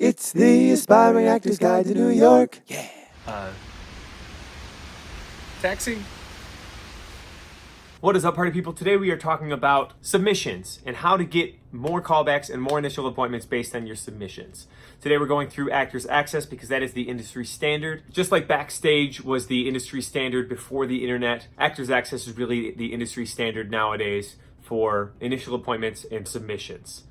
It's the Aspiring Actors Guide to New York. Yeah. Taxi. What is up, party people? Today we are talking about submissions and how to get more callbacks and more initial appointments based on your submissions. Today we're going through Actors Access because that is the industry standard. Just like Backstage was the industry standard before the internet, Actors Access is really the industry standard nowadays for initial appointments and submissions.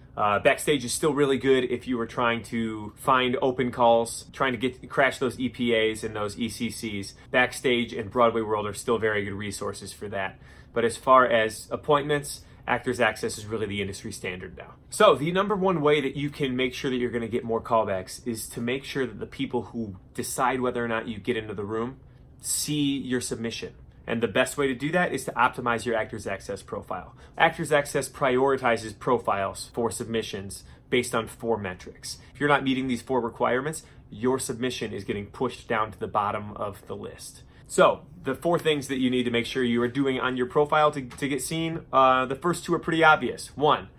Backstage is still really good if you were trying to find open calls, trying to crash those EPAs and those ECCs. Backstage and Broadway World are still very good resources for that. But as far as appointments, Actors Access is really the industry standard now. So the number one way that you can make sure that you're going to get more callbacks is to make sure that the people who decide whether or not you get into the room see your submission. And the best way to do that is to optimize your Actors Access profile. Actors Access prioritizes profiles for submissions based on 4 metrics. If you're not meeting these 4 requirements, your submission is getting pushed down to the bottom of the list. So the 4 things that you need to make sure you are doing on your profile to get seen, the first 2 are pretty obvious. 1,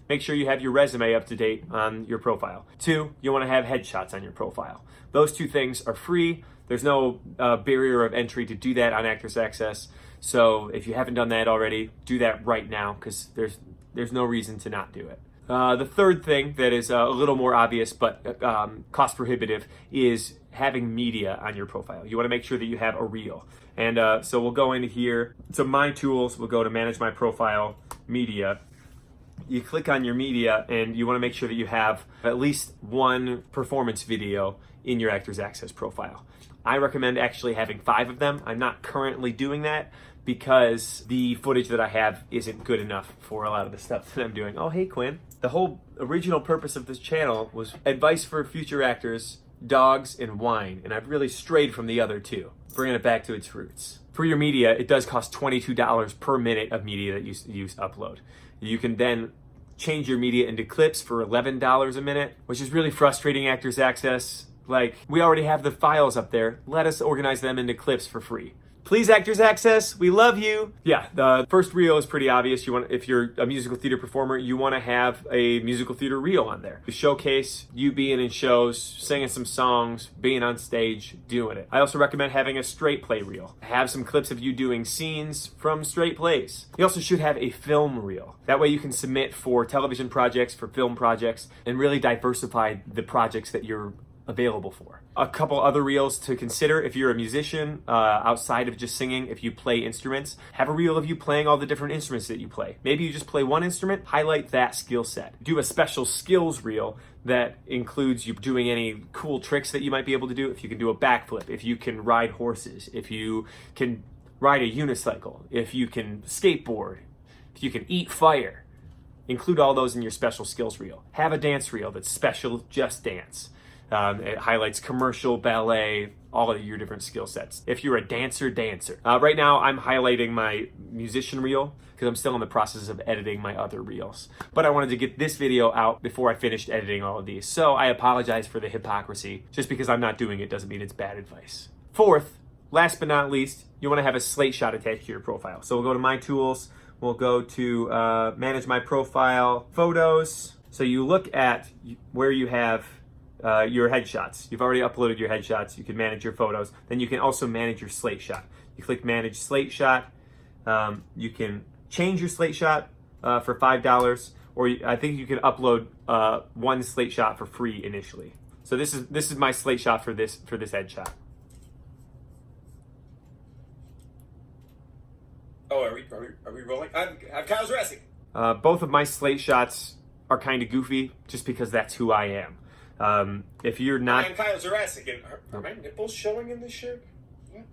make sure you have your resume up to date on your profile. 2, you want to have headshots on your profile. Those 2 things are free. There's no barrier of entry to do that on Actors Access. So if you haven't done that already, do that right now because there's no reason to not do it. The third thing that is a little more obvious but cost prohibitive is having media on your profile. You want to make sure that you have a reel. And so we'll go into here to My Tools. We'll go to Manage My Profile, Media. You click on your media and you want to make sure that you have at least 1 performance video in your Actors Access profile. I recommend actually having 5 of them. I'm not currently doing that because the footage that I have isn't good enough for a lot of the stuff that I'm doing. Oh, hey, Quinn. The whole original purpose of this channel was advice for future actors, dogs, and wine, and I've really strayed from the other 2, bringing it back to its roots. For your media, it does cost $22 per minute of media that you upload. You can then change your media into clips for $11 a minute, which is really frustrating, Actors Access. Like, we already have the files up there. Let us organize them into clips for free. Please, Actors Access, we love you. Yeah, the first reel is pretty obvious. If you're a musical theater performer, you want to have a musical theater reel on there to showcase you being in shows, singing some songs, being on stage, doing it. I also recommend having a straight play reel. Have some clips of you doing scenes from straight plays. You also should have a film reel. That way you can submit for television projects, for film projects, and really diversify the projects that you're available for. A couple other reels to consider if you're a musician, outside of just singing, if you play instruments, have a reel of you playing all the different instruments that you play. Maybe you just play one instrument, highlight that skill set. Do a special skills reel that includes you doing any cool tricks that you might be able to do. If you can do a backflip, if you can ride horses, if you can ride a unicycle, if you can skateboard, if you can eat fire. Include all those in your special skills reel. Have a dance reel that's special just dance. It highlights commercial, ballet, all of your different skill sets. If you're a dancer. Right now, I'm highlighting my musician reel because I'm still in the process of editing my other reels. But I wanted to get this video out before I finished editing all of these. So I apologize for the hypocrisy. Just because I'm not doing it doesn't mean it's bad advice. 4th, last but not least, you want to have a slate shot attached to your profile. So we'll go to My Tools. We'll go to Manage My Profile, Photos. So you look at where you have your headshots. You've already uploaded your headshots. You can manage your photos. Then you can also manage your slate shot. You click Manage Slate Shot. You can change your slate shot for $5, or I think you can upload 1 slate shot for free initially. So this is my slate shot for this headshot. Oh, are we rolling? I'm Kyle Jurassic. Both of my slate shots are kind of goofy, just because that's who I am. If you're not, I'm Kyle Jurassic, and are my nipples showing in this shirt? What?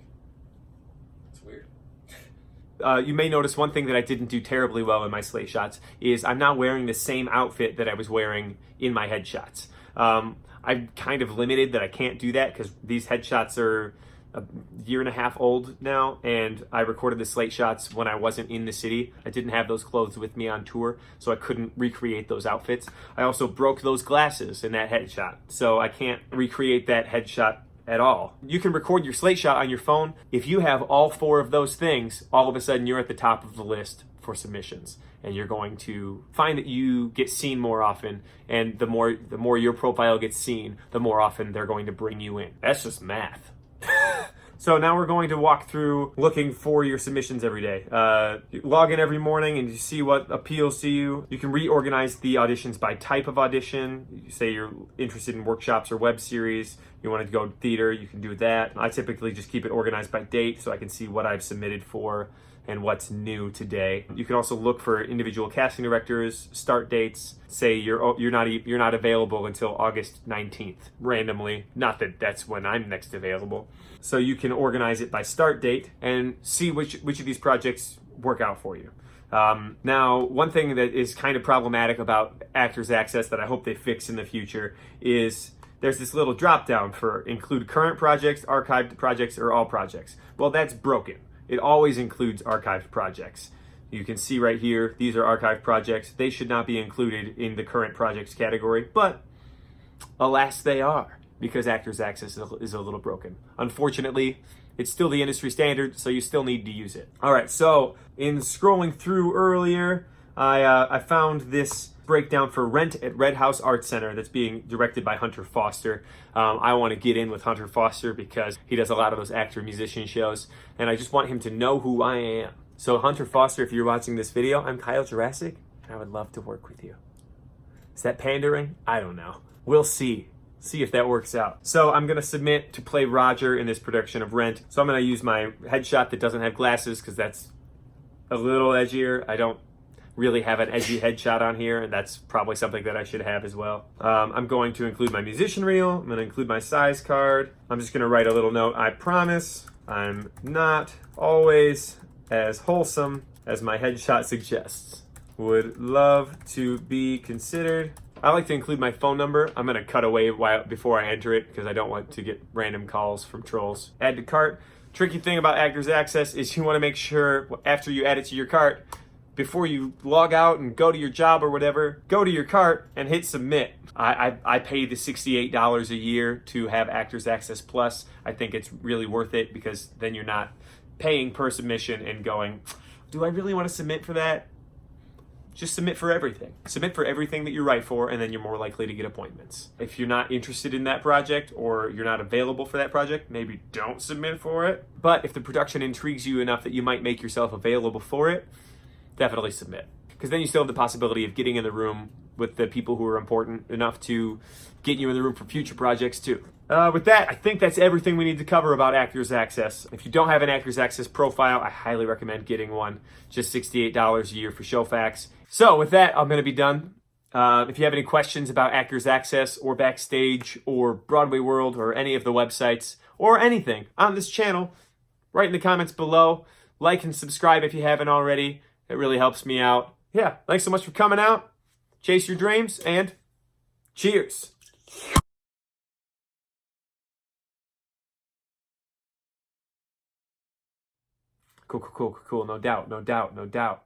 That's weird. You may notice one thing that I didn't do terribly well in my slate shots is I'm not wearing the same outfit that I was wearing in my headshots. I'm kind of limited that I can't do that because these headshots are a year and a half old now, and I recorded the slate shots when I wasn't in the city. I didn't have those clothes with me on tour, so I couldn't recreate those outfits. I also broke those glasses in that headshot, so I can't recreate that headshot at all. You can record your slate shot on your phone. If you have all 4 of those things, all of a sudden you're at the top of the list for submissions, and you're going to find that you get seen more often, and the more your profile gets seen, the more often they're going to bring you in. That's just math. So now we're going to walk through looking for your submissions every day. You log in every morning and you see what appeals to you. You can reorganize the auditions by type of audition. You say you're interested in workshops or web series. You want to go to theater, you can do that. I typically just keep it organized by date so I can see what I've submitted for and what's new today. You can also look for individual casting directors, start dates. Say you're not available until August 19th randomly. Not that that's when I'm next available. So you can organize it by start date and see which of these projects work out for you. Now, one thing that is kind of problematic about Actors Access that I hope they fix in the future is there's this little drop down for include current projects, archived projects, or all projects. Well, that's broken. It always includes archived projects. You can see right here, these are archived projects. They should not be included in the current projects category, but alas, they are, because Actors Access is a little broken. Unfortunately, it's still the industry standard, so you still need to use it. All right, so in scrolling through earlier, I found this breakdown for Rent at Red House Art Center that's being directed by Hunter Foster. I want to get in with Hunter Foster because he does a lot of those actor-musician shows, and I just want him to know who I am. So Hunter Foster, if you're watching this video, I'm Kyle Jurassic, and I would love to work with you. Is that pandering? I don't know. We'll see. See if that works out. So I'm gonna submit to play Roger in this production of Rent. So I'm gonna use my headshot that doesn't have glasses because that's a little edgier. I don't really have an edgy headshot on here, and that's probably something that I should have as well. I'm going to include my musician reel. I'm gonna include my size card. I'm just gonna write a little note. I promise I'm not always as wholesome as my headshot suggests. Would love to be considered. I like to include my phone number. I'm gonna cut away before I enter it because I don't want to get random calls from trolls. Add to cart. Tricky thing about Actors Access is you wanna make sure after you add it to your cart, before you log out and go to your job or whatever, go to your cart and hit submit. I pay the $68 a year to have Actors Access Plus. I think it's really worth it because then you're not paying per submission and going, do I really want to submit for that? Just submit for everything. Submit for everything that you write for, and then you're more likely to get appointments. If you're not interested in that project or you're not available for that project, maybe don't submit for it. But if the production intrigues you enough that you might make yourself available for it, definitely submit. Because then you still have the possibility of getting in the room with the people who are important enough to get you in the room for future projects too. With that, I think that's everything we need to cover about Actors Access. If you don't have an Actors Access profile, I highly recommend getting one. Just $68 a year for Showfax. So with that, I'm going to be done. If you have any questions about Actors Access or Backstage or Broadway World or any of the websites or anything on this channel, write in the comments below. Like and subscribe if you haven't already. It really helps me out. Yeah, thanks so much for coming out. Chase your dreams and cheers. Cool. No doubt.